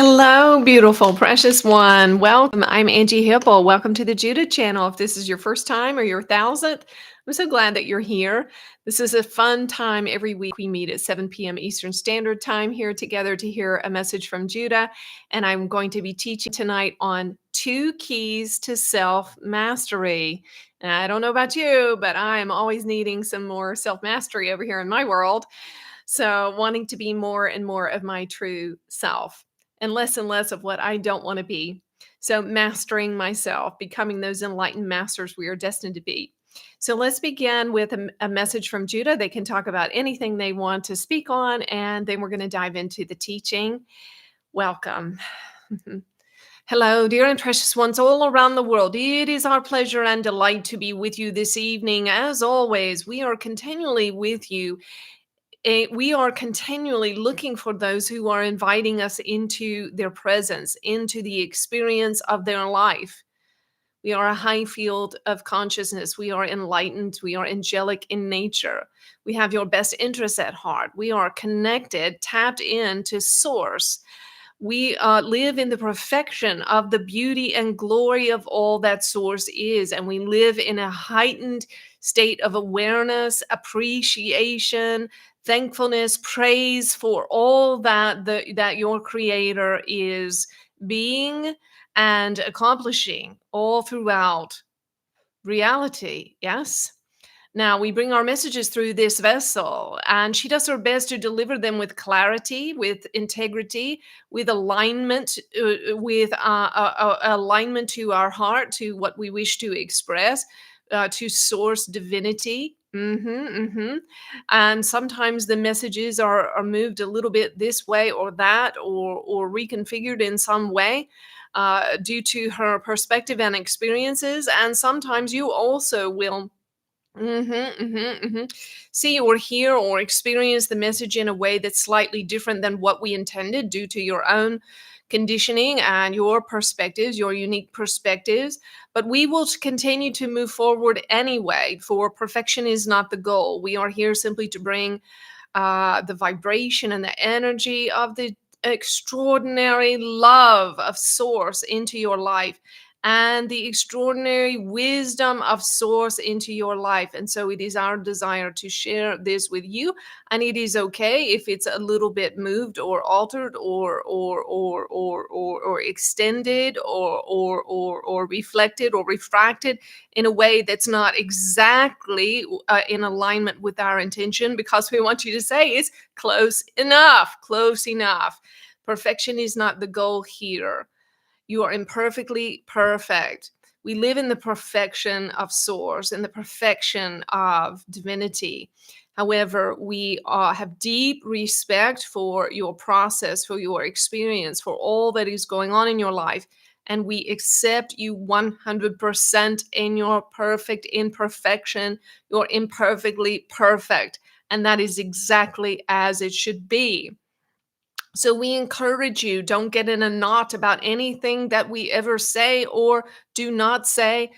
Hello, beautiful, precious one. Welcome. I'm Anjie Hipple. Welcome to the Judah channel. If this is your first time or your thousandth, I'm so glad that you're here. This is a fun time. Every week we meet at 7 p.m. Eastern Standard Time here together to hear a message from Judah. And I'm going to be teaching tonight on 2 keys to self-mastery. And I don't know about you, but I am always needing some more self-mastery over here in my world. So, wanting to be more and more of my true self and less of what I don't want to be. So, mastering myself, becoming those enlightened masters we are destined to be. So, let's begin with a message from Judah. They can talk about anything they want to speak on, and then we're going to dive into the teaching. Welcome. Hello, dear and precious ones all around the world. It is our pleasure and delight to be with you this evening. As always, we are continually with you. We are continually looking for those who are inviting us into their presence, into the experience of their life. We are a high field of consciousness. We are enlightened. We are angelic in nature. We have your best interests at heart. We are connected, tapped into source. We live in the perfection of the beauty and glory of all that source is. And we live in a heightened state of awareness, appreciation, thankfulness, praise for all that your creator is being and accomplishing all throughout reality. Yes. Now, we bring our messages through this vessel, and she does her best to deliver them with clarity, with integrity, with alignment, alignment to our heart, to what we wish to express, to source divinity. And sometimes the messages are moved a little bit this way or that, or reconfigured in some way due to her perspective and experiences. And sometimes you also will see or hear or experience the message in a way that's slightly different than what we intended due to your own conditioning and your perspectives, your unique perspectives. But we will continue to move forward anyway, for perfection is not the goal. We are here simply to bring the vibration and the energy of the extraordinary love of source into your life and the extraordinary wisdom of source into your life. And so it is our desire to share this with you, and it is okay if it's a little bit moved or altered or extended or reflected or refracted in a way that's not exactly in alignment with our intention, because we want you to say it's close enough, close enough. Perfection is not the goal here. You are imperfectly perfect. We live in the perfection of source and the perfection of divinity. However, we have deep respect for your process, for your experience, for all that is going on in your life. And we accept you 100% in your perfect imperfection. You're imperfectly perfect. And that is exactly as it should be. So we encourage you, don't get in a knot about anything that we ever say or do not say.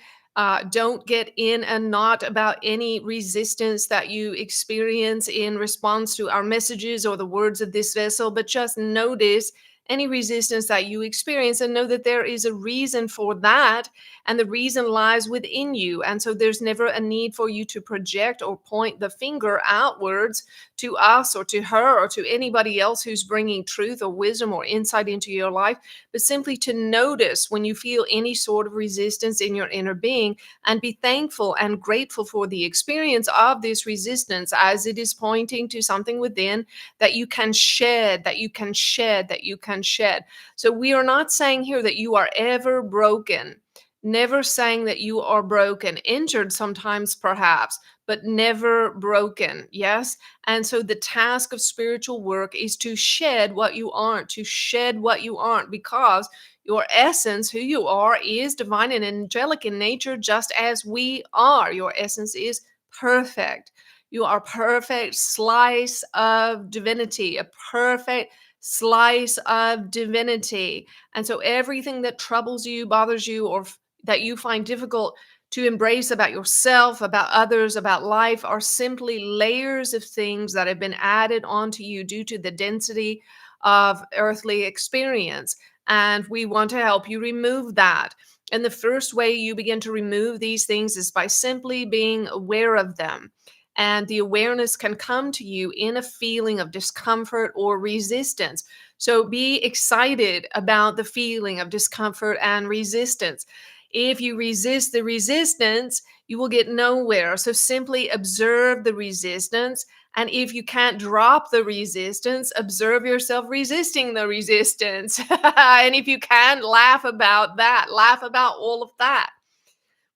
Don't get in a knot about any resistance that you experience in response to our messages or the words of this vessel, but just notice any resistance that you experience and know that there is a reason for that, and the reason lies within you. And so there's never a need for you to project or point the finger outwards to us or to her or to anybody else who's bringing truth or wisdom or insight into your life, but simply to notice when you feel any sort of resistance in your inner being and be thankful and grateful for the experience of this resistance, as it is pointing to something within that you can shed, that you can shed, that you can shed. So we are not saying here that you are ever broken. Never saying that you are broken, injured sometimes perhaps, but never broken. Yes. And so the task of spiritual work is to shed what you aren't, to shed what you aren't, because your essence, who you are, is divine and angelic in nature, just as we are. Your essence is perfect. You are perfect slice of divinity, a perfect slice of divinity. And so everything that troubles you, bothers you, or that you find difficult to embrace about yourself, about others, about life, are simply layers of things that have been added onto you due to the density of earthly experience. And we want to help you remove that. And the first way you begin to remove these things is by simply being aware of them. And the awareness can come to you in a feeling of discomfort or resistance. So be excited about the feeling of discomfort and resistance. If you resist the resistance, you will get nowhere. So simply observe the resistance. And if you can't drop the resistance, observe yourself resisting the resistance. And if you can, laugh about that, laugh about all of that.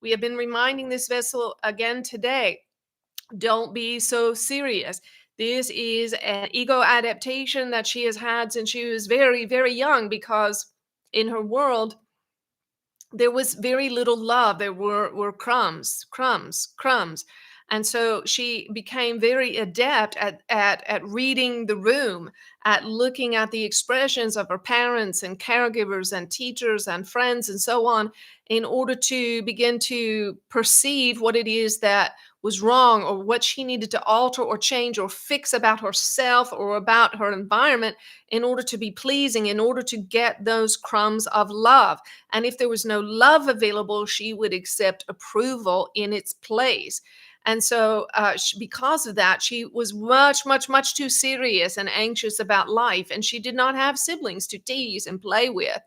We have been reminding this vessel again today. Don't be so serious. This is an ego adaptation that she has had since she was very, very young, because in her world, there was very little love. There were crumbs, crumbs, crumbs. And so she became very adept at reading the room, at looking at the expressions of her parents and caregivers and teachers and friends and so on, in order to begin to perceive what it is that was wrong, or what she needed to alter or change or fix about herself or about her environment, in order to be pleasing, in order to get those crumbs of love. And if there was no love available, she would accept approval in its place. And so, because of that, she was much, much, much too serious and anxious about life. And she did not have siblings to tease and play with.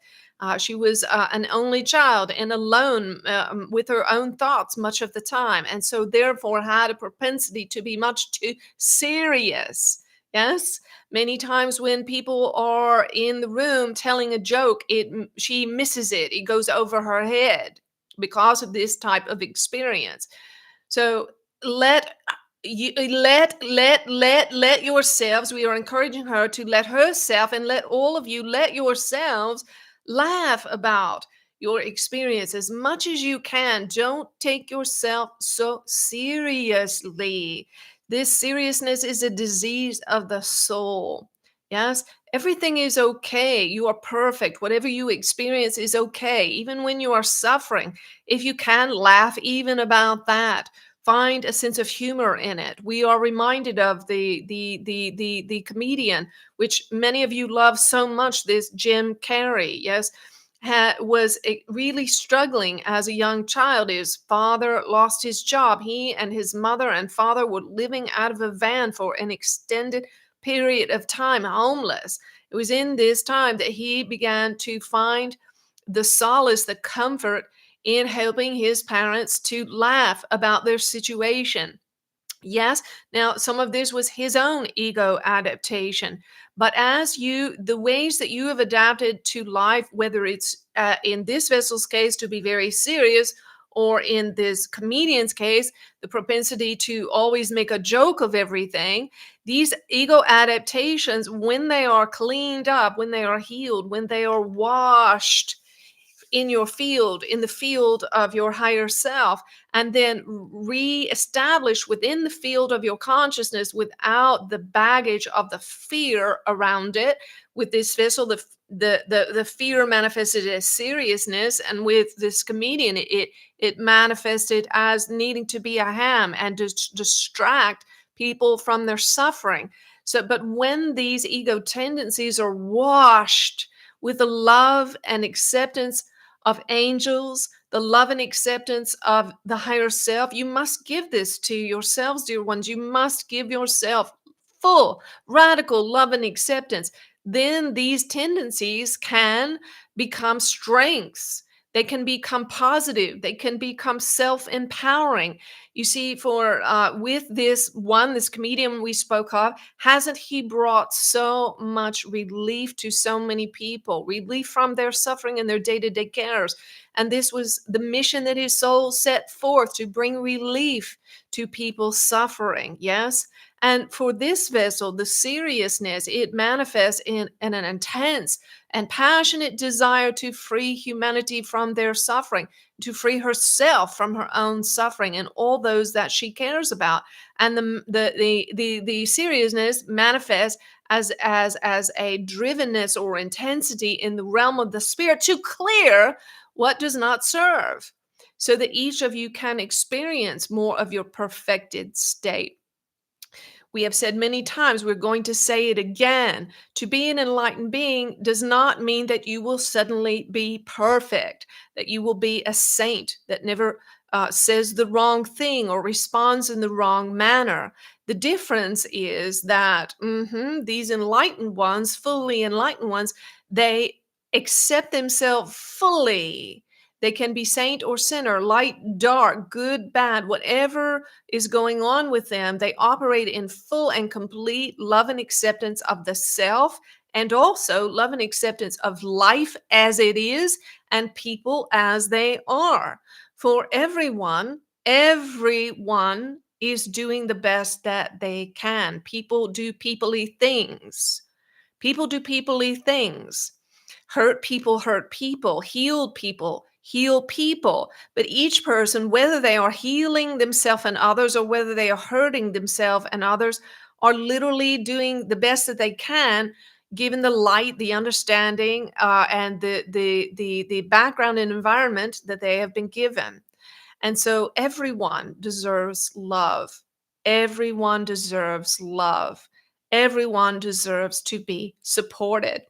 She was an only child and alone with her own thoughts much of the time. And so, therefore, had a propensity to be much too serious. Yes. Many times when people are in the room telling a joke, she misses it. It goes over her head because of this type of experience. So let you let yourselves, we are encouraging her to let herself, and let all of you let yourselves laugh about your experience as much as you can. Don't take yourself so seriously. This seriousness is a disease of the soul. Yes, everything is okay. You are perfect. Whatever you experience is okay, even when you are suffering. If you can laugh even about that, find a sense of humor in it. We are reminded of the comedian, which many of you love so much, this Jim Carrey. Yes, was really struggling as a young child. His father lost his job. He and his mother and father were living out of a van for an extended period of time, homeless. It was in this time that he began to find the solace, the comfort in helping his parents to laugh about their situation. Yes, now some of this was his own ego adaptation. But the ways that you have adapted to life, whether it's in this vessel's case to be very serious, or in this comedian's case, the propensity to always make a joke of everything, these ego adaptations, when they are cleaned up, when they are healed, when they are washed in your field, in the field of your higher self, and then re-establish within the field of your consciousness without the baggage of the fear around it. With this vessel, the fear manifested as seriousness, and with this comedian, it manifested as needing to be a ham and to distract people from their suffering. So, but when these ego tendencies are washed with the love and acceptance of angels, the love and acceptance of the higher self, you must give this to yourselves, dear ones. You must give yourself full, radical love and acceptance. Then these tendencies can become strengths. They can become positive. They can become self-empowering. You see, for with this comedian we spoke of, hasn't he brought so much relief to so many people, relief from their suffering and their day-to-day cares? And this was the mission that his soul set forth, to bring relief to people suffering. Yes. And for this vessel, the seriousness, it manifests in an intense and passionate desire to free humanity from their suffering, to free herself from her own suffering and all those that she cares about. And the seriousness manifests as a drivenness or intensity in the realm of the spirit to clear what does not serve, so that each of you can experience more of your perfected state. We have said many times, we're going to say it again. To be an enlightened being does not mean that you will suddenly be perfect, that you will be a saint that never says the wrong thing or responds in the wrong manner. The difference is that these enlightened ones, fully enlightened ones, they accept themselves fully. They can be saint or sinner, light, dark, good, bad, whatever is going on with them. They operate in full and complete love and acceptance of the self, and also love and acceptance of life as it is and people as they are. For everyone is doing the best that they can. People do peoply things. People do peoply things. Hurt people, heal people. But each person, whether they are healing themselves and others or whether they are hurting themselves and others, are literally doing the best that they can, given the light, the understanding, and the background and environment that they have been given. And so everyone deserves love. Everyone deserves love. Everyone deserves to be supported.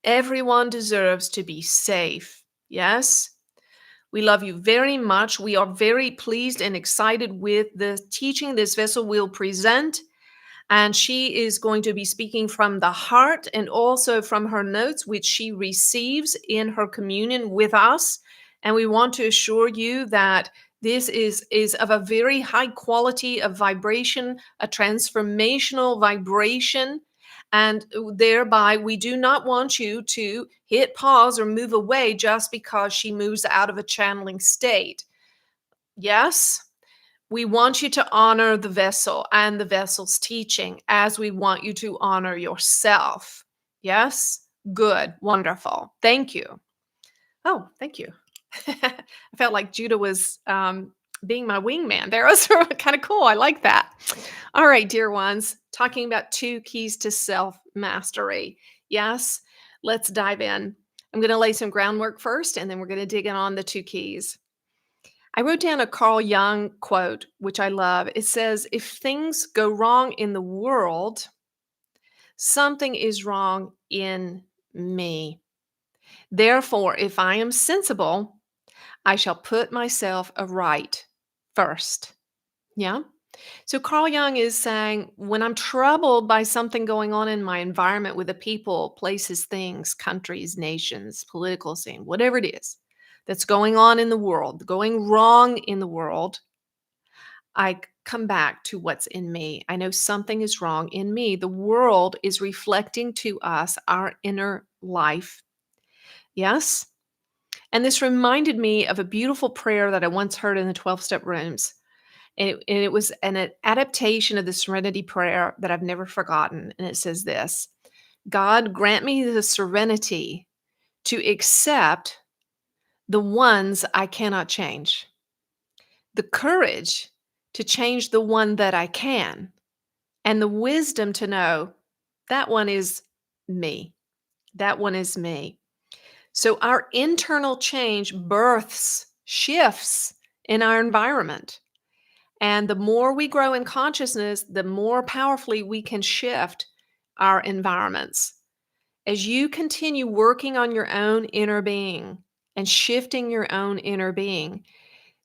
Everyone deserves to be safe. Yes? We love you very much. We are very pleased and excited with the teaching this vessel will present. And she is going to be speaking from the heart and also from her notes, which she receives in her communion with us. And we want to assure you that this is of a very high quality of vibration, a transformational vibration. And thereby, we do not want you to hit pause or move away just because she moves out of a channeling state. Yes? We want you to honor the vessel and the vessel's teaching as we want you to honor yourself. Yes? Good. Wonderful. Thank you. Oh, thank you. I felt like Judah was being my wingman. There was kind of cool. I like that. All right, dear ones, talking about 2 keys to self mastery. Yes, let's dive in. I'm going to lay some groundwork first, and then we're going to dig in on the 2 keys. I wrote down a Carl Jung quote, which I love. It says, "If things go wrong in the world, something is wrong in me. Therefore, if I am sensible, I shall put myself aright first." Yeah. So Carl Jung is saying, when I'm troubled by something going on in my environment with the people, places, things, countries, nations, political scene, whatever it is that's going on in the world, going wrong in the world, I come back to what's in me. I know something is wrong in me. The world is reflecting to us our inner life. Yes? And this reminded me of a beautiful prayer that I once heard in the 12-step rooms. And it was an adaptation of the Serenity Prayer that I've never forgotten. And it says this: God, grant me the serenity to accept the ones I cannot change, the courage to change the one that I can, and the wisdom to know that one is me. That one is me. So our internal change births shifts in our environment. And the more we grow in consciousness, the more powerfully we can shift our environments. As you continue working on your own inner being and shifting your own inner being,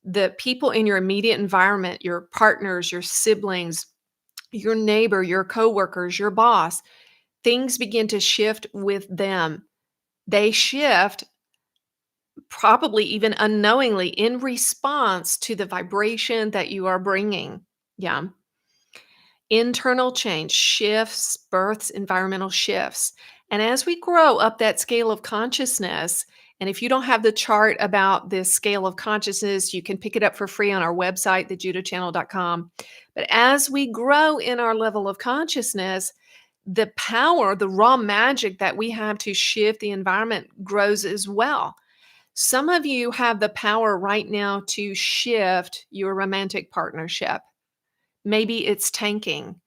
the people in your immediate environment, your partners, your siblings, your neighbor, your coworkers, your boss, things begin to shift with them. They shift probably even unknowingly in response to the vibration that you are bringing. Yeah. Internal change shifts, births, environmental shifts. And as we grow up that scale of consciousness, and if you don't have the chart about this scale of consciousness, you can pick it up for free on our website, thejudahchannel.com. But as we grow in our level of consciousness, the power, the raw magic that we have to shift the environment grows as well. Some of you have the power right now to shift your romantic partnership. Maybe it's tanking.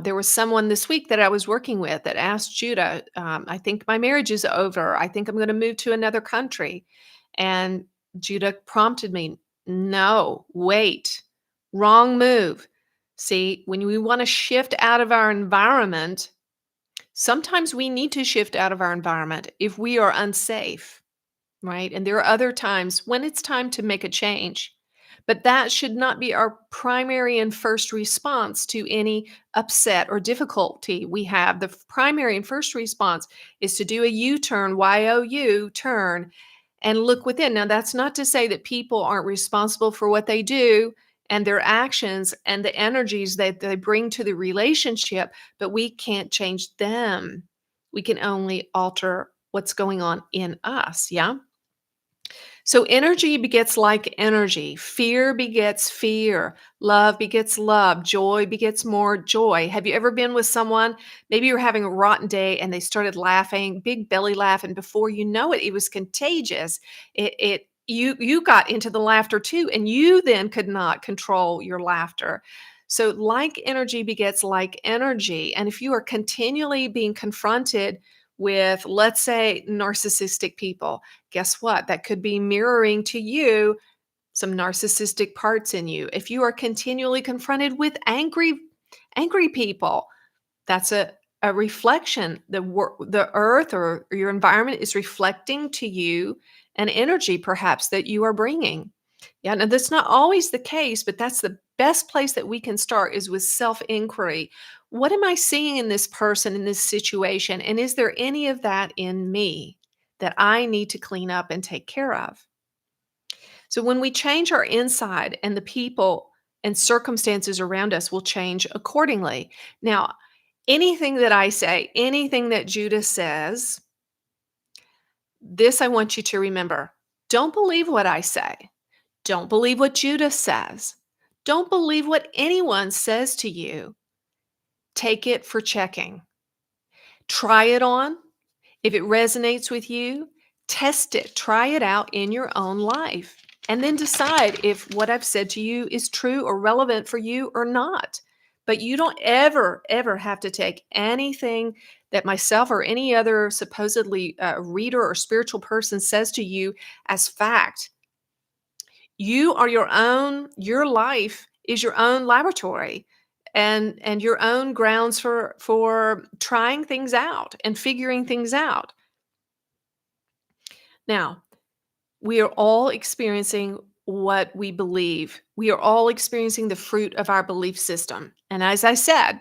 There was someone this week that I was working with that asked Judah, I think my marriage is over. I think I'm going to move to another country. And Judah prompted me, no, wait, wrong move. See, when we want to shift out of our environment, sometimes we need to shift out of our environment if we are unsafe, right? And there are other times when it's time to make a change. But that should not be our primary and first response to any upset or difficulty we have. The primary and first response is to do a U turn, YOU turn, and look within. Now, that's not to say that people aren't responsible for what they do and their actions and the energies that they bring to the relationship, but we can't change them. We can only alter what's going on in us. Yeah. So energy begets like energy. Fear begets fear. Love begets love. Joy begets more joy. Have you ever been with someone? Maybe you're having a rotten day and they started laughing, big belly laugh, and before you know it, it was contagious. You got into the laughter too, and you then could not control your laughter. So like energy begets like energy. And if you are continually being confronted with, let's say, narcissistic people, guess what? That could be mirroring to you some narcissistic parts in you. If you are continually confronted with angry people, that's a reflection. The earth or your environment is reflecting to you an energy perhaps that you are bringing. Yeah, now that's not always the case, but that's the best place that we can start is with self-inquiry. What am I seeing in this person, in this situation? And is there any of that in me that I need to clean up and take care of? So when we change our inside and the people and circumstances around us will change accordingly. Now, anything that I say, anything that Judah says, this I want you to remember. Don't believe what I say. Don't believe what Judah says. Don't believe what anyone says to you. Take it for checking. Try it on. If it resonates with you, test it. Try it out in your own life. And then decide if what I've said to you is true or relevant for you or not. But you don't ever have to take anything that myself or any other supposedly reader or spiritual person says to you as fact. You are your life is your own laboratory and your own grounds for trying things out and figuring things out. Now, we are all experiencing what we believe. We are all experiencing the fruit of our belief system. And as I said,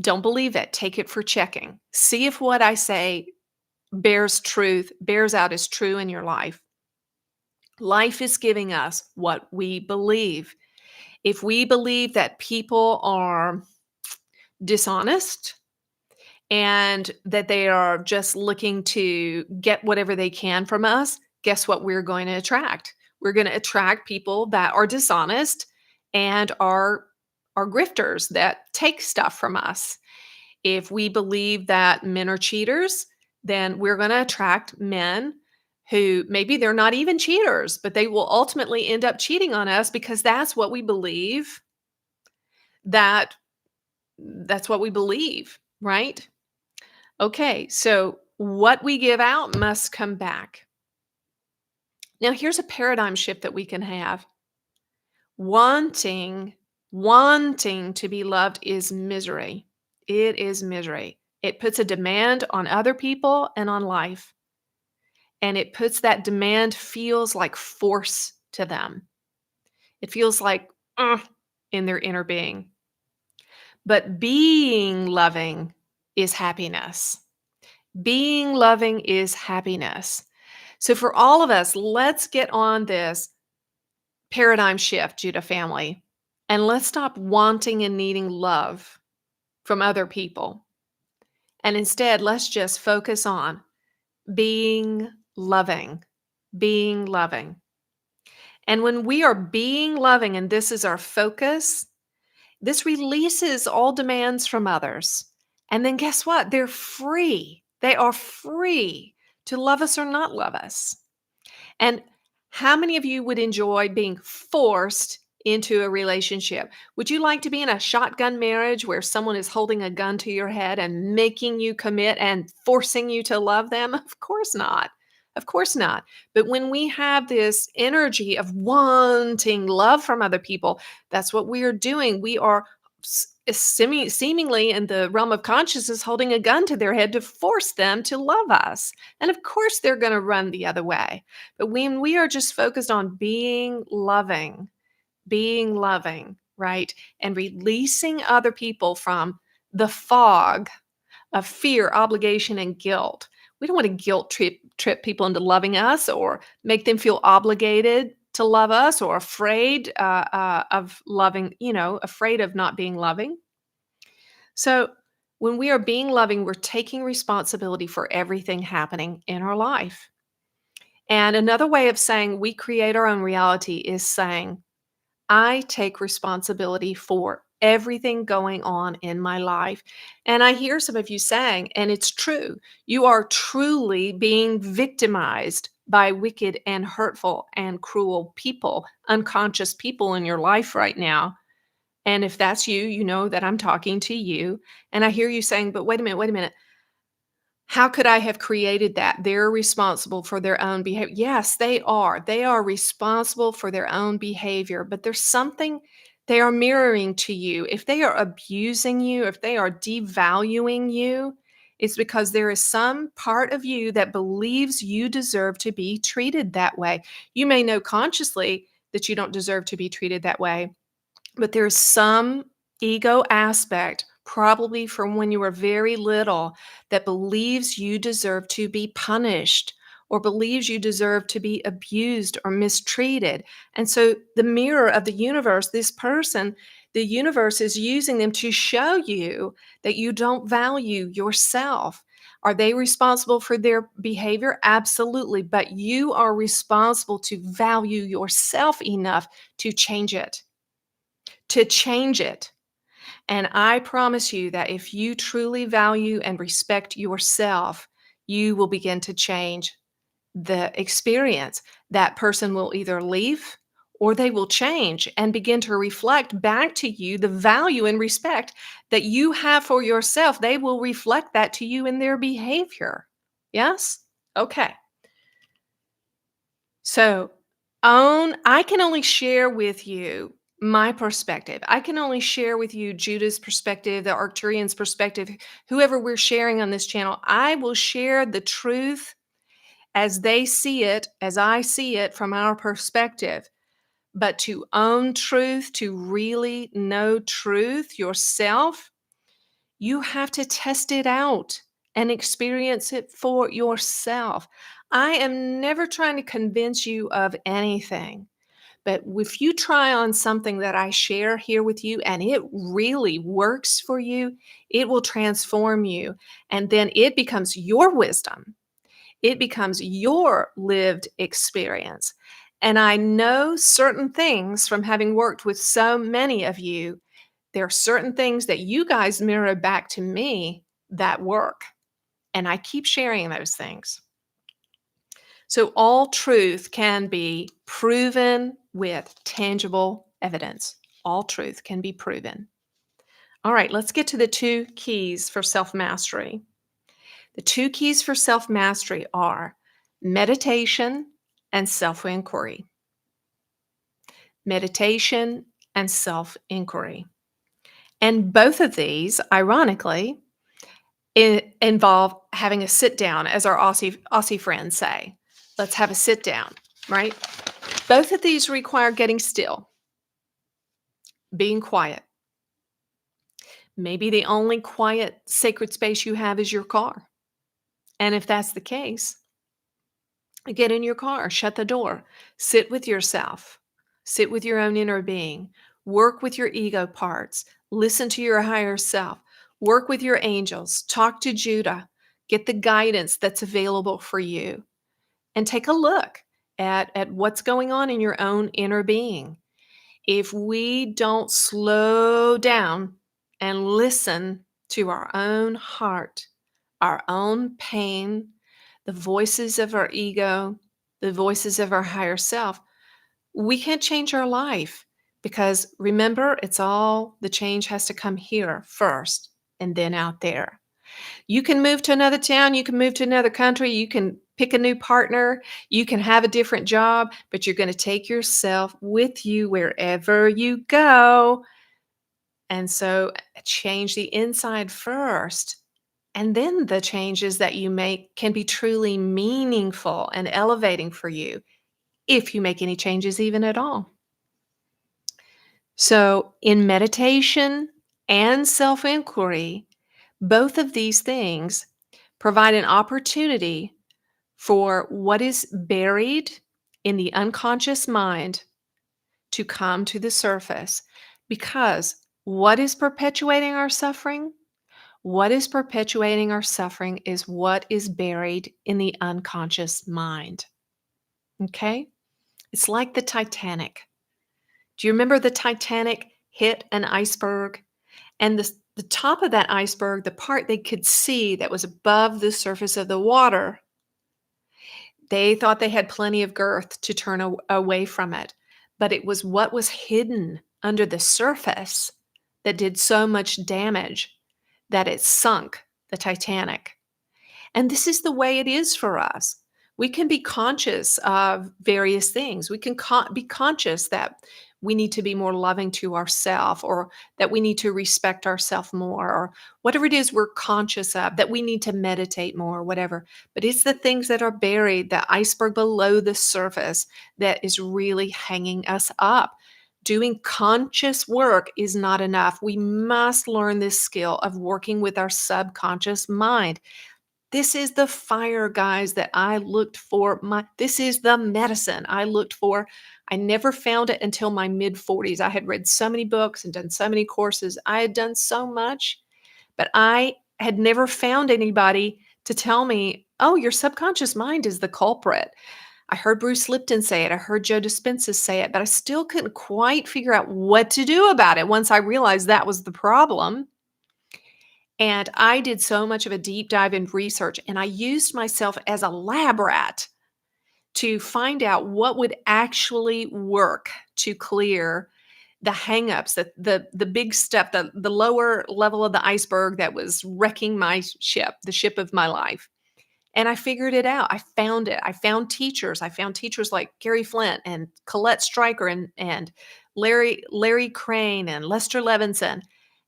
don't believe it. Take it for checking. See if what I say bears out as true in your life. Life is giving us what we believe. If we believe that people are dishonest and that they are just looking to get whatever they can from us, guess what we're going to attract? We're going to attract people that are dishonest and are grifters that take stuff from us. If we believe that men are cheaters, then we're going to attract men who maybe they're not even cheaters, but they will ultimately end up cheating on us because that that's what we believe, right? Okay, so what we give out must come back. Now, here's a paradigm shift that we can have. Wanting, wanting to be loved is misery. It is misery. It puts a demand on other people and on life. And it puts that demand feels like force to them. It feels like in their inner being. But being loving is happiness. Being loving is happiness. So for all of us, let's get on this paradigm shift, Judah family, and let's stop wanting and needing love from other people. And instead, let's just focus on being loving, being loving. And when we are being loving, and this is our focus, this releases all demands from others. And then guess what? They're free. They are free to love us or not love us. And how many of you would enjoy being forced into a relationship? Would you like to be in a shotgun marriage where someone is holding a gun to your head and making you commit and forcing you to love them? Of course not. Of course not. But when we have this energy of wanting love from other people, that's what we are doing. We are seemingly in the realm of consciousness holding a gun to their head to force them to love us. And of course, they're going to run the other way. But when we are just focused on being loving, right? And releasing other people from the fog of fear, obligation, and guilt. We don't want to trip people into loving us or make them feel obligated to love us or afraid of loving, afraid of not being loving. So when we are being loving, we're taking responsibility for everything happening in our life. And another way of saying we create our own reality is saying, I take responsibility for everything going on in my life. And I hear some of you saying, and it's true, you are truly being victimized by wicked and hurtful and cruel people, unconscious people in your life right now. And if that's you, you know that I'm talking to you. And I hear you saying, but wait a minute. How could I have created that? They're responsible for their own behavior. Yes, they are. They are responsible for their own behavior, but there's something they are mirroring to you. If they are abusing you, if they are devaluing you, it's because there is some part of you that believes you deserve to be treated that way. You may know consciously that you don't deserve to be treated that way, but there's some ego aspect, probably from when you were very little, that believes you deserve to be punished or believes you deserve to be abused or mistreated. And so the mirror of the universe, this person, the universe is using them to show you that you don't value yourself. Are they responsible for their behavior? Absolutely. But you are responsible to value yourself enough to change it to change it. And I promise you that if you truly value and respect yourself, you will begin to change the experience. That person will either leave or they will change and begin to reflect back to you the value and respect that you have for yourself. They will reflect that to you in their behavior. Yes? Okay. So, I can only share with you my perspective. I can only share with you Judah's perspective, the Arcturian's perspective, whoever we're sharing on this channel. I will share the truth as they see it, as I see it from our perspective. But to own truth, to really know truth yourself, you have to test it out and experience it for yourself. I am never trying to convince you of anything. But if you try on something that I share here with you and it really works for you, it will transform you. And then it becomes your wisdom, it becomes your lived experience. And I know certain things from having worked with so many of you. There are certain things that you guys mirror back to me that work. And I keep sharing those things. So all truth can be proven with tangible evidence. All truth can be proven. All right, let's get to the 2 keys for self-mastery. The 2 keys for self-mastery are meditation and self-inquiry. Meditation and self-inquiry. And both of these, ironically, involve having a sit down, as our Aussie friends say. Let's have a sit down, right? Both of these require getting still, being quiet. Maybe the only quiet, sacred space you have is your car. And if that's the case, get in your car, shut the door, sit with yourself, sit with your own inner being, work with your ego parts, listen to your higher self, work with your angels, talk to Judah, get the guidance that's available for you, and take a look at what's going on in your own inner being. If we don't slow down and listen to our own heart, our own pain, the voices of our ego, the voices of our higher self, we can't change our life because remember, the change has to come here first and then out there. You can move to another town, you can move to another country, you can pick a new partner, you can have a different job, but you're going to take yourself with you wherever you go. And so change the inside first. And then the changes that you make can be truly meaningful and elevating for you if you make any changes, even at all. So, in meditation and self inquiry, both of these things provide an opportunity for what is buried in the unconscious mind to come to the surface. Because what is perpetuating our suffering? What is perpetuating our suffering is what is buried in the unconscious mind. Okay? It's like the Titanic. Do you remember the Titanic hit an iceberg? And the top of that iceberg, the part they could see that was above the surface of the water, they thought they had plenty of girth to turn away from it. But it was what was hidden under the surface that did so much damage that it sunk the Titanic. And this is the way it is for us. We can be conscious of various things. We can be conscious that we need to be more loving to ourselves, or that we need to respect ourselves more, or whatever it is we're conscious of, that we need to meditate more, or whatever. But it's the things that are buried, the iceberg below the surface, that is really hanging us up. Doing conscious work is not enough. We must learn this skill of working with our subconscious mind. This is the fire, guys, that I looked for. This is the medicine I looked for. I never found it until my mid-40s. I had read so many books and done so many courses. I had done so much, but I had never found anybody to tell me, oh, your subconscious mind is the culprit. I heard Bruce Lipton say it. I heard Joe Dispenza say it, but I still couldn't quite figure out what to do about it once I realized that was the problem. And I did so much of a deep dive in research, and I used myself as a lab rat to find out what would actually work to clear the hangups, the big step, the lower level of the iceberg that was wrecking my ship, the ship of my life. And I figured it out. I found it. I found teachers. I found teachers like Gary Flint and Colette Stryker and Larry Crane and Lester Levinson.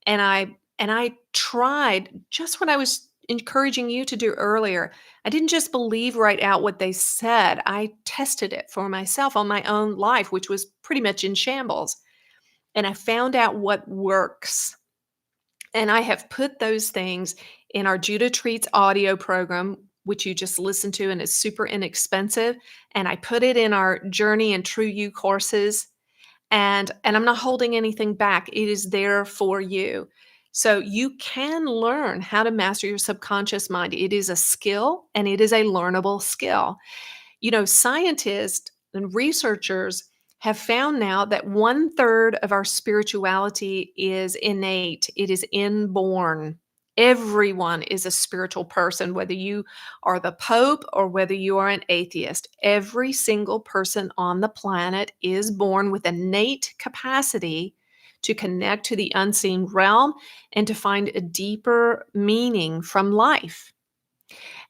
And I tried just what I was encouraging you to do earlier. I didn't just believe right out what they said. I tested it for myself on my own life, which was pretty much in shambles. And I found out what works. And I have put those things in our Judah Treats audio program, which you just listen to, and it's super inexpensive. And I put it in our Journey and True You courses. And I'm not holding anything back. It is there for you. So you can learn how to master your subconscious mind. It is a skill, and it is a learnable skill. Scientists and researchers have found now that 1/3 of our spirituality is innate. It is inborn. Everyone is a spiritual person, whether you are the Pope or whether you are an atheist. Every single person on the planet is born with innate capacity to connect to the unseen realm and to find a deeper meaning from life.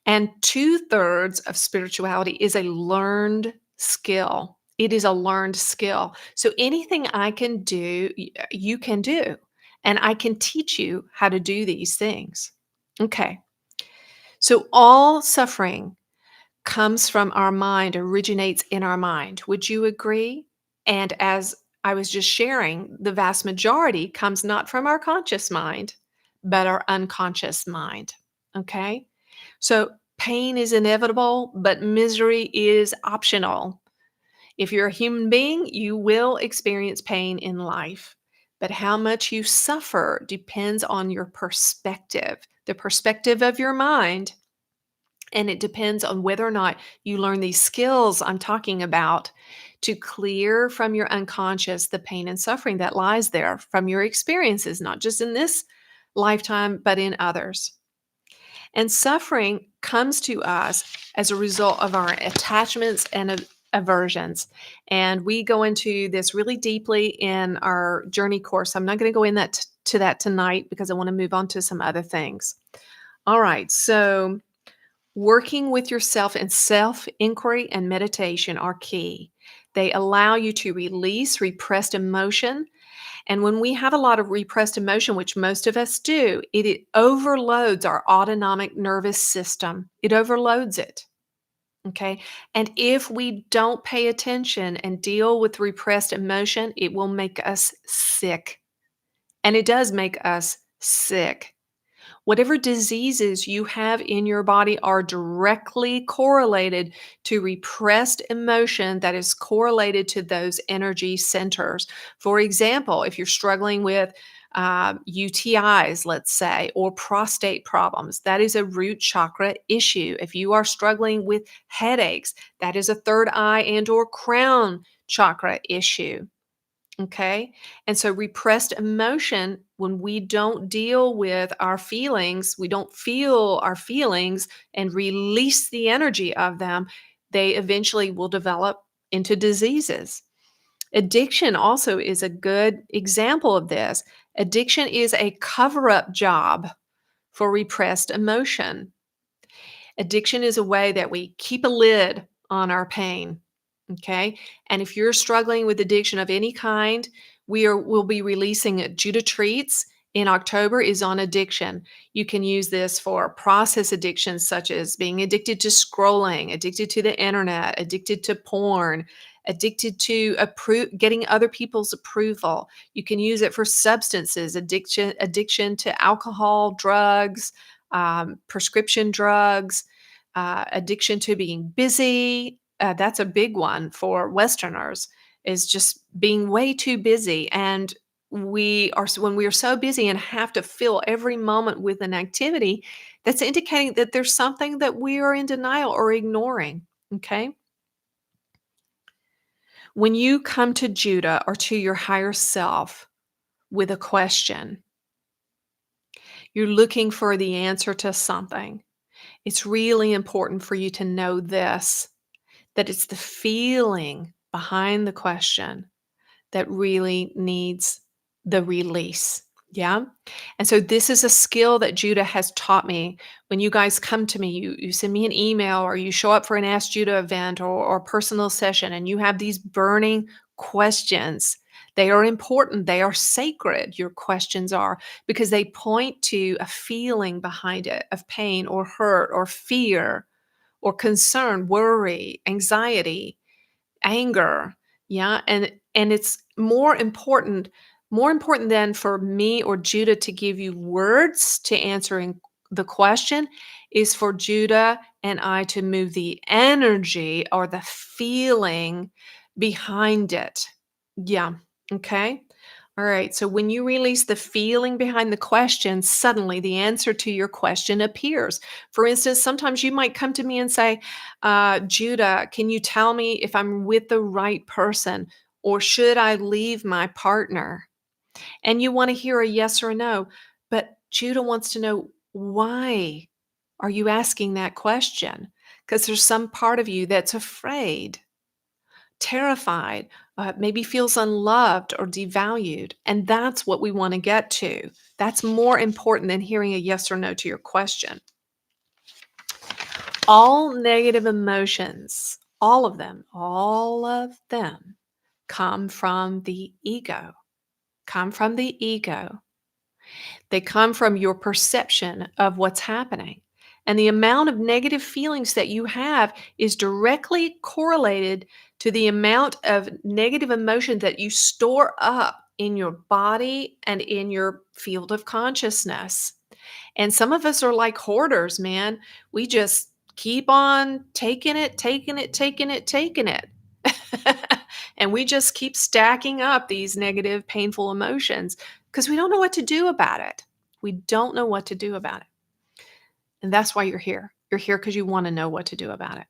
And 2/3 of spirituality is a learned skill. It is a learned skill. So anything I can do, you can do. And I can teach you how to do these things. Okay. So all suffering comes from our mind, originates in our mind. Would you agree? And as I was just sharing, the vast majority comes not from our conscious mind, but our unconscious mind. Okay. So pain is inevitable, but misery is optional. If you're a human being, you will experience pain in life. But how much you suffer depends on your perspective, the perspective of your mind. And it depends on whether or not you learn these skills I'm talking about to clear from your unconscious the pain and suffering that lies there from your experiences, not just in this lifetime, but in others. And suffering comes to us as a result of our attachments and aversions. And we go into this really deeply in our journey course. I'm not going to go to that tonight because I want to move on to some other things. All right. So working with yourself and self-inquiry and meditation are key. They allow you to release repressed emotion And when we have a lot of repressed emotion, which most of us do, it overloads our autonomic nervous system. It overloads it. Okay. And if we don't pay attention and deal with repressed emotion, it will make us sick. And it does make us sick. Whatever diseases you have in your body are directly correlated to repressed emotion that is correlated to those energy centers. For example, if you're struggling with UTIs, let's say, or prostate problems, that is a root chakra issue. If you are struggling with headaches, that is a third eye and or crown chakra issue. Okay. And so repressed emotion, when we don't deal with our feelings, we don't feel our feelings and release the energy of them, they eventually will develop into diseases. Addiction also is a good example of this. Addiction is a cover up job for repressed emotion. Addiction is a way that we keep a lid on our pain. Okay. And if you're struggling with addiction of any kind, we'll be releasing Judah Treats in October is on addiction. You can use this for process addictions such as being addicted to scrolling, addicted to the internet, addicted to porn, addicted to getting other people's approval. You can use it for substances, addiction to alcohol, drugs, prescription drugs, addiction to being busy. That's a big one for Westerners, is just being way too busy. And when we are so busy and have to fill every moment with an activity, that's indicating that there's something that we are in denial or ignoring. Okay. When you come to Judah or to your higher self with a question, you're looking for the answer to something. It's really important for you to know this, that it's the feeling behind the question that really needs the release. Yeah. And so this is a skill that Judah has taught me. When you guys come to me, you send me an email or you show up for an Ask Judah event or personal session, and you have these burning questions. They are important. They are sacred. Your questions are, because they point to a feeling behind it of pain or hurt or fear or concern, worry, anxiety, anger. Yeah. And it's more important than for me or Judah to give you words to answering the question, is for Judah and I to move the energy or the feeling behind it. Yeah. Okay. All right. So when you release the feeling behind the question, suddenly the answer to your question appears. For instance, sometimes you might come to me and say, Judah, can you tell me if I'm with the right person, or should I leave my partner? And you want to hear a yes or a no. But Judah wants to know, why are you asking that question? Because there's some part of you that's afraid, terrified, maybe feels unloved or devalued. And that's what we want to get to. That's more important than hearing a yes or no to your question. All negative emotions, all of them come from the ego, come from the ego. They come from your perception of what's happening. And the amount of negative feelings that you have is directly correlated to the amount of negative emotion that you store up in your body and in your field of consciousness. And some of us are like hoarders, man. We just keep on taking it, taking it, taking it, taking it. And we just keep stacking up these negative, painful emotions because we don't know what to do about it. We don't know what to do about it. And that's why you're here. You're here because you want to know what to do about it.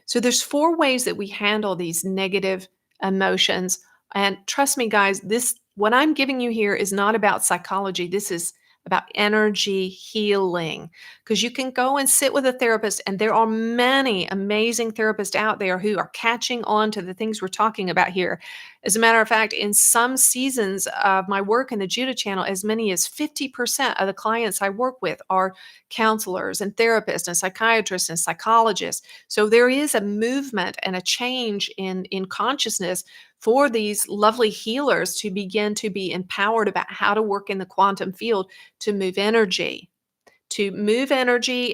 So there's 4 ways that we handle these negative emotions. And trust me, guys, this what I'm giving you here is not about psychology. This is about energy healing, because you can go and sit with a therapist, and there are many amazing therapists out there who are catching on to the things we're talking about here. As a matter of fact, in some seasons of my work in the Judah channel, as many as 50% of the clients I work with are counselors and therapists and psychiatrists and psychologists. So there is a movement and a change in consciousness for these lovely healers to begin to be empowered about how to work in the quantum field to move energy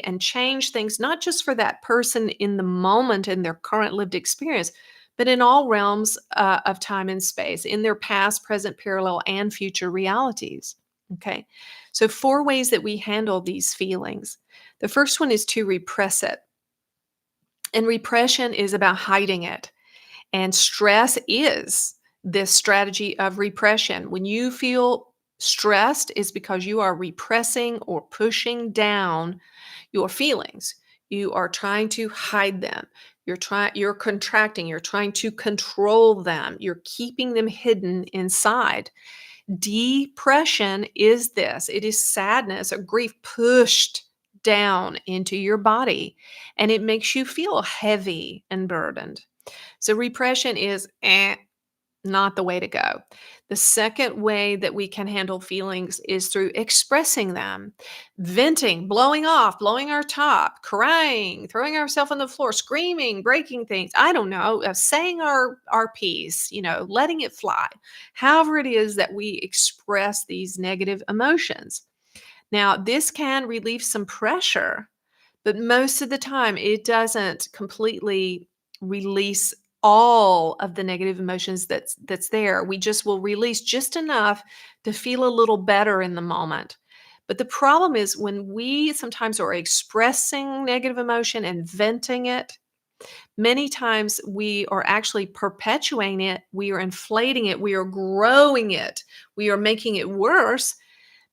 and change things, not just for that person in the moment in their current lived experience, but in all realms of time and space, in their past, present, parallel, and future realities. Okay. So, 4 ways that we handle these feelings. The first one is to repress it. And repression is about hiding it. And stress is this strategy of repression. When you feel stressed, it's because you are repressing or pushing down your feelings. You are trying to hide them. You're contracting, you're trying to control them. You're keeping them hidden inside. Depression is this. It is sadness or grief pushed down into your body, and it makes you feel heavy and burdened. So repression is not the way to go. The second way that we can handle feelings is through expressing them, venting, blowing off, blowing our top, crying, throwing ourselves on the floor, screaming, breaking things. I don't know, saying our piece, letting it fly. However it is that we express these negative emotions. Now, this can relieve some pressure, but most of the time, it doesn't completely release all of the negative emotions that's there. We just will release just enough to feel a little better in the moment. But the problem is when we sometimes are expressing negative emotion and venting it, many times we are actually perpetuating it, we are inflating it, we are growing it, we are making it worse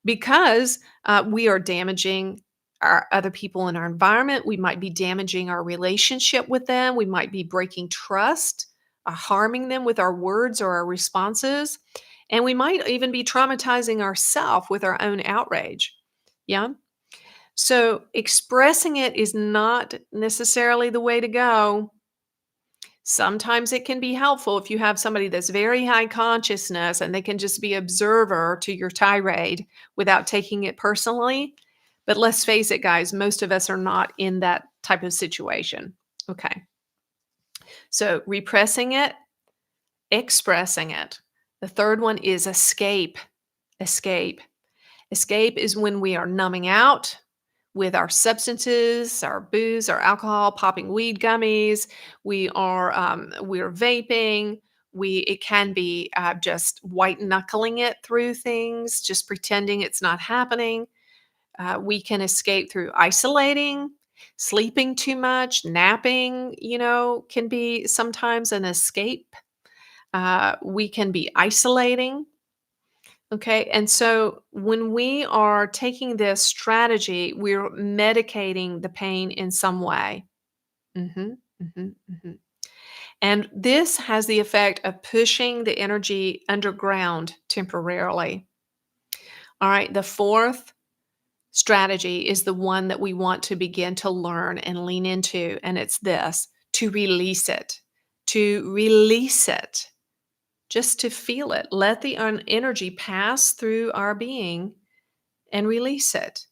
because we are damaging our other people in our environment. We might be damaging our relationship with them. We might be breaking trust, harming them with our words or our responses. And we might even be traumatizing ourselves with our own outrage. Yeah. So expressing it is not necessarily the way to go. Sometimes it can be helpful if you have somebody that's very high consciousness and they can just be observer to your tirade without taking it personally. But let's face it, guys, most of us are not in that type of situation. Okay. So repressing it, expressing it. The third one is escape. Escape. Escape is when we are numbing out with our substances, our booze, our alcohol, popping weed gummies. We're vaping. It can be just white knuckling it through things, just pretending it's not happening. We can escape through isolating, sleeping too much, napping. Can be sometimes an escape. We can be isolating. Okay. And so when we are taking this strategy, we're medicating the pain in some way. hmm hmm hmm And this has the effect of pushing the energy underground temporarily. All right. The fourth strategy is the one that we want to begin to learn and lean into. And it's this: to release it, to release it. Just to feel it. Let the energy pass through our being and release it.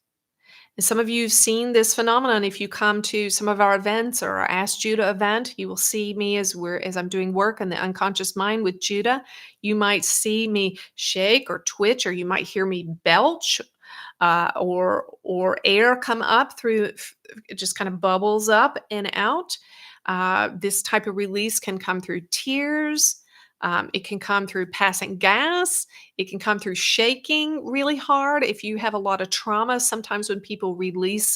And some of you have seen this phenomenon. If you come to some of our events or our Ask Judah event, you will see me as I'm doing work on the unconscious mind with Judah. You might see me shake or twitch, or you might hear me belch, or air come up through. It just kind of bubbles up and out. This type of release can come through tears. It can come through passing gas. It can come through shaking really hard. If you have a lot of trauma, sometimes when people release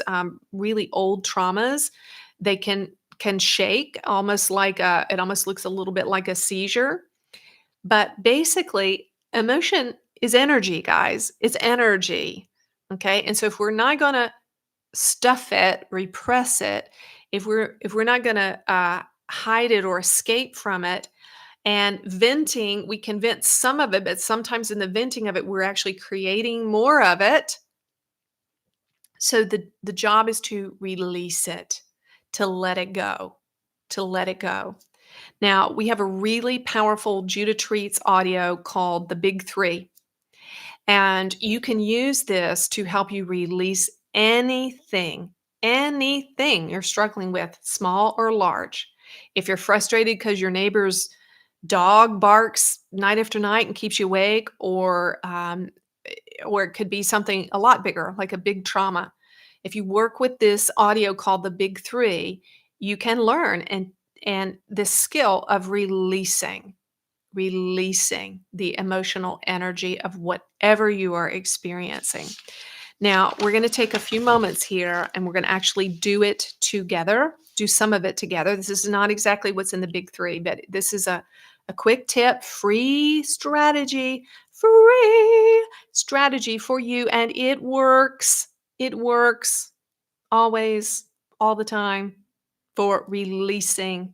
really old traumas, they can shake almost like it almost looks a little bit like a seizure. But basically, emotion is energy, guys. It's energy. Okay. And so if we're not going to stuff it, repress it, if we're not going to hide it or escape from it, and venting, we can vent some of it, but sometimes in the venting of it, we're actually creating more of it. So the job is to release it, to let it go, to let it go. Now, we have a really powerful Judah Treats audio called The Big Three. And you can use this to help you release anything you're struggling with, small or large. If you're frustrated because your neighbor's dog barks night after night and keeps you awake, or it could be something a lot bigger, like a big trauma. If you work with this audio called the Big Three, you can learn and this skill of releasing the emotional energy of whatever you are experiencing. Now, we're going to take a few moments here and we're going to actually do it together, do some of it together. This is not exactly what's in the Big Three, but this is a quick tip, free strategy for you. And it works. It works always, all the time for releasing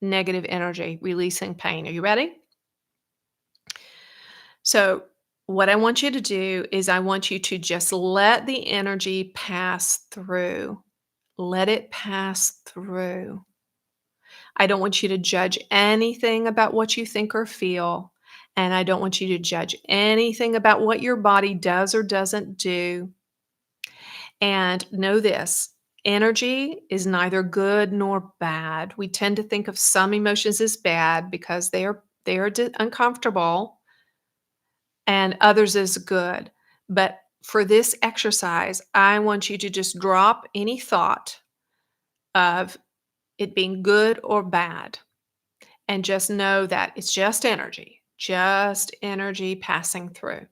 negative energy, releasing pain. Are you ready? So, what I want you to do is I want you to just let the energy pass through. Let it pass through. I don't want you to judge anything about what you think or feel. And I don't want you to judge anything about what your body does or doesn't do. And know this, energy is neither good nor bad. We tend to think of some emotions as bad because they are uncomfortable, and others as good. But for this exercise, I want you to just drop any thought of it being good or bad and just know that it's just energy passing through.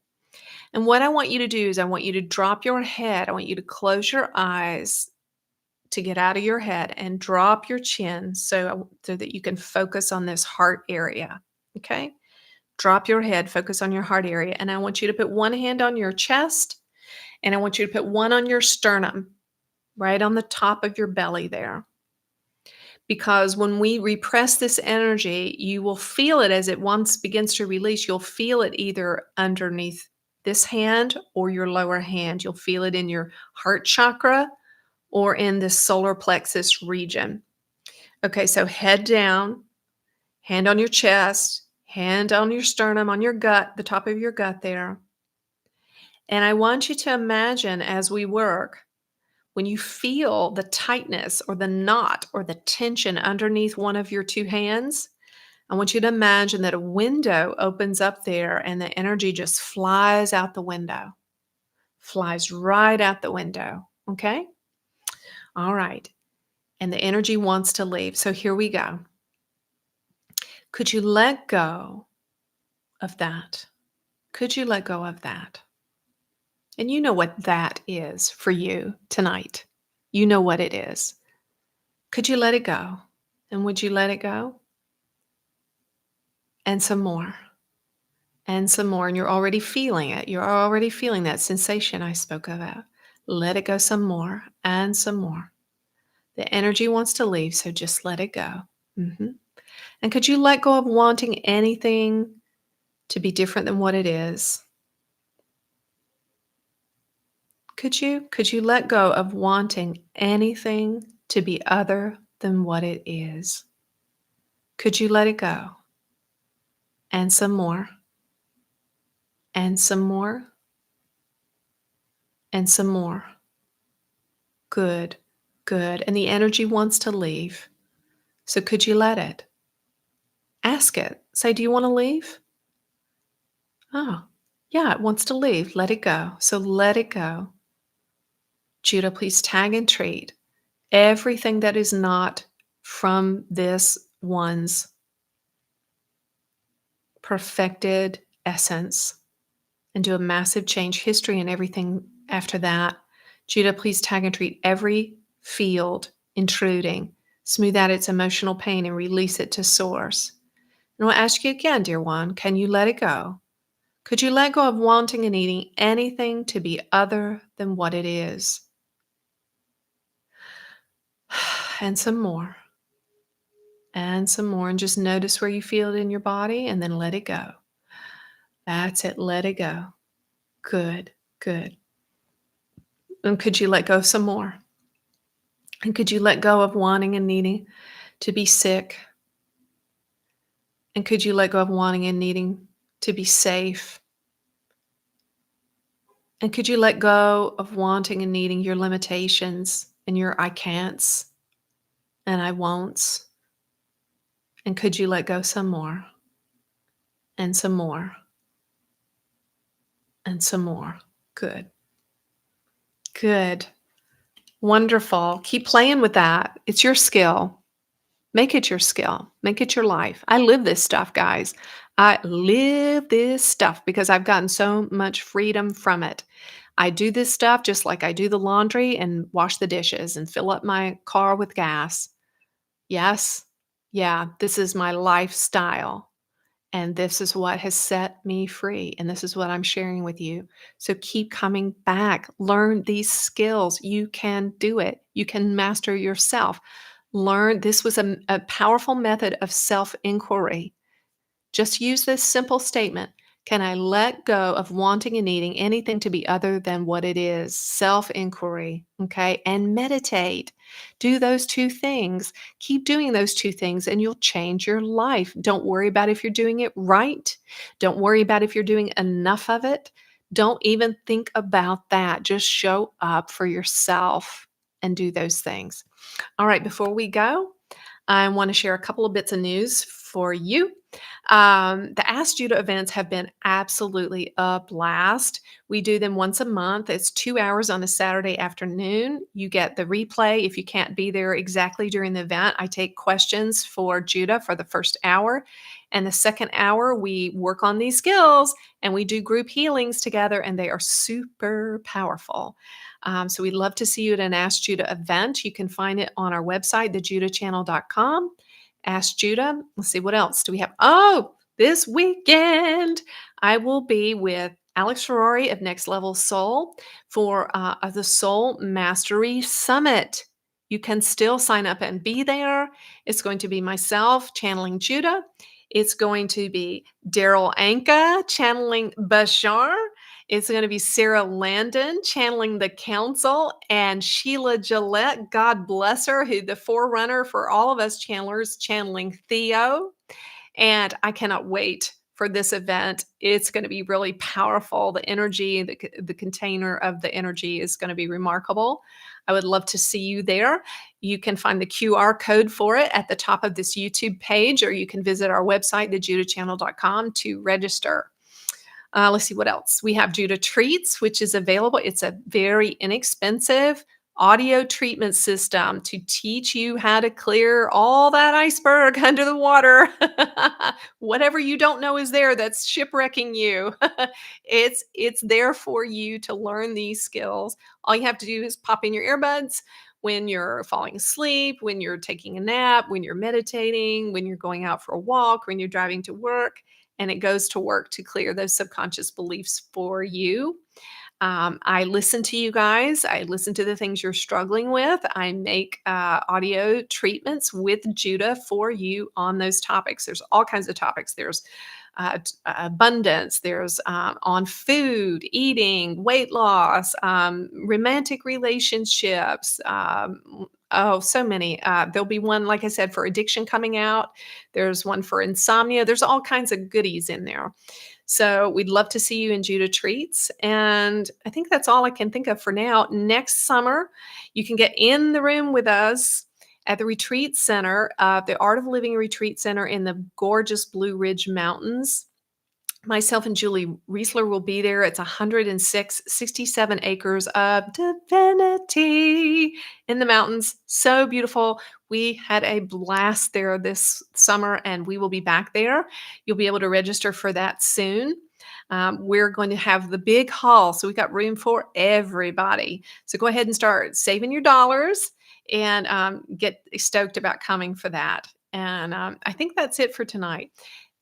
And what I want you to do is I want you to drop your head. I want you to close your eyes to get out of your head and drop your chin so that you can focus on this heart area. Okay? Drop your head, focus on your heart area. And I want you to put one hand on your chest and I want you to put one on your sternum, right on the top of your belly there. Because when we repress this energy, you will feel it as it once begins to release. You'll feel it either underneath this hand or your lower hand. You'll feel it in your heart chakra or in the solar plexus region. Okay, so head down, hand on your chest, hand on your sternum, on your gut, the top of your gut there. And I want you to imagine as we work, when you feel the tightness or the knot or the tension underneath one of your two hands, I want you to imagine that a window opens up there and the energy just flies out the window, flies right out the window. Okay? All right. And the energy wants to leave. So here we go. Could you let go of that? Could you let go of that? And you know what that is for you tonight. You know what it is. Could you let it go? And would you let it go? And some more. And some more. And you're already feeling it. You're already feeling that sensation I spoke about. Let it go some more and some more. The energy wants to leave, so just let it go. And could you let go of wanting anything to be different than what it is? Could you? Could you let go of wanting anything to be other than what it is? Could you let it go? And some more. And some more. And some more. Good. Good. And the energy wants to leave. So could you let it? Ask it. Say, do you want to leave? Oh, yeah, it wants to leave. Let it go. So let it go. Judah, please tag and treat everything that is not from this one's perfected essence and do a massive change history and everything after that. Judah, please tag and treat every field intruding, smooth out its emotional pain and release it to source. And I'll ask you again, dear one, can you let it go? Could you let go of wanting and needing anything to be other than what it is? And some more. And some more. And just notice where you feel it in your body and then let it go. That's it. Let it go. Good. Good. And could you let go some more? And could you let go of wanting and needing to be sick? And could you let go of wanting and needing to be safe? And could you let go of wanting and needing your limitations and your I can'ts and I won'ts And could you let go some more and some more and some more? Good. Good. Wonderful. Keep playing with that. It's your skill. Make it your skill. Make it your life. I live this stuff, guys. I live this stuff because I've gotten so much freedom from it. I do this stuff just like I do the laundry and wash the dishes and fill up my car with gas. Yes. Yeah, this is my lifestyle. And this is what has set me free. And this is what I'm sharing with you. So keep coming back. Learn these skills. You can do it. You can master yourself. Learn this was a powerful method of self inquiry. Just use this simple statement. Can I let go of wanting and needing anything to be other than what it is? Self inquiry. Okay. And meditate. Do those two things. Keep doing those two things and you'll change your life. Don't worry about if you're doing it right. Don't worry about if you're doing enough of it. Don't even think about that. Just show up for yourself and do those things. All right. Before we go, I want to share a couple of bits of news for you. The Ask Judah events have been absolutely a blast. We do them once a month. It's 2 hours on a Saturday afternoon. You get the replay if you can't be there exactly during the event. I take questions for Judah for the first hour. And the second hour, we work on these skills and we do group healings together, and they are super powerful. So we'd love to see you at an Ask Judah event. You can find it on our website, thejudahchannel.com. Ask Judah. Let's see, what else do we have? Oh, this weekend, I will be with Alex Ferrari of Next Level Soul for the Soul Mastery Summit. You can still sign up and be there. It's going to be myself channeling Judah. It's going to be Daryl Anka channeling Bashar. It's going to be Sarah Landon channeling the council, and Sheila Gillette, God bless her, who the forerunner for all of us channelers, channeling Theo. And I cannot wait for this event. It's going to be really powerful. The energy, the container of the energy is going to be remarkable. I would love to see you there. You can find the QR code for it at the top of this YouTube page, or you can visit our website, thejudahchannel.com, to register. Let's see what else. We have Judah Treats, which is available. It's a very inexpensive audio treatment system to teach you how to clear all that iceberg under the water. Whatever you don't know is there that's shipwrecking you. It's there for you to learn these skills. All you have to do is pop in your earbuds when you're falling asleep, when you're taking a nap, when you're meditating, when you're going out for a walk, when you're driving to work, and it goes to work to clear those subconscious beliefs for you. I listen to you guys. I listen to the things you're struggling with. I make audio treatments with Judah for you on those topics. There's all kinds of topics. There's abundance. There's on food, eating, weight loss, romantic relationships. Oh, so many. There'll be one, like I said, for addiction coming out. There's one for insomnia. There's all kinds of goodies in there. So we'd love to see you in Judah Treats. And I think that's all I can think of for now. Next summer, you can get in the room with us at the Retreat Center, the Art of Living Retreat Center in the gorgeous Blue Ridge Mountains. Myself and Julie Riesler will be there. It's 67 acres of divinity in the mountains. So beautiful. We had a blast there this summer, and we will be back there. You'll be able to register for that soon. We're going to have the big hall, so we got room for everybody. So go ahead and start saving your dollars and get stoked about coming for that. And I think that's it for tonight.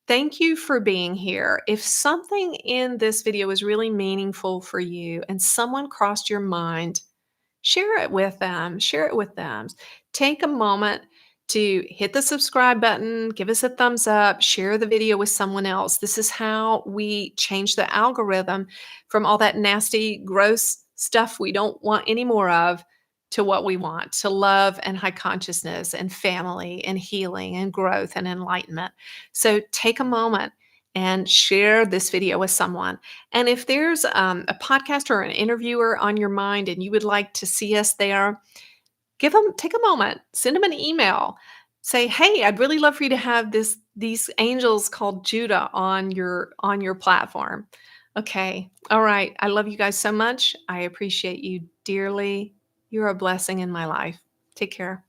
Thank you for being here. If something in this video was really meaningful for you and someone crossed your mind, share it with them. Share it with them. Take a moment to hit the subscribe button, give us a thumbs up, share the video with someone else. This is how we change the algorithm from all that nasty, gross stuff we don't want any more of to what we want, to love and high consciousness and family and healing and growth and enlightenment. So take a moment and share this video with someone. And if there's a podcast or an interviewer on your mind and you would like to see us there, take a moment, send them an email. Say, "Hey, I'd really love for you to have these angels called Judah on your platform." Okay. All right. I love you guys so much. I appreciate you dearly. You're a blessing in my life. Take care.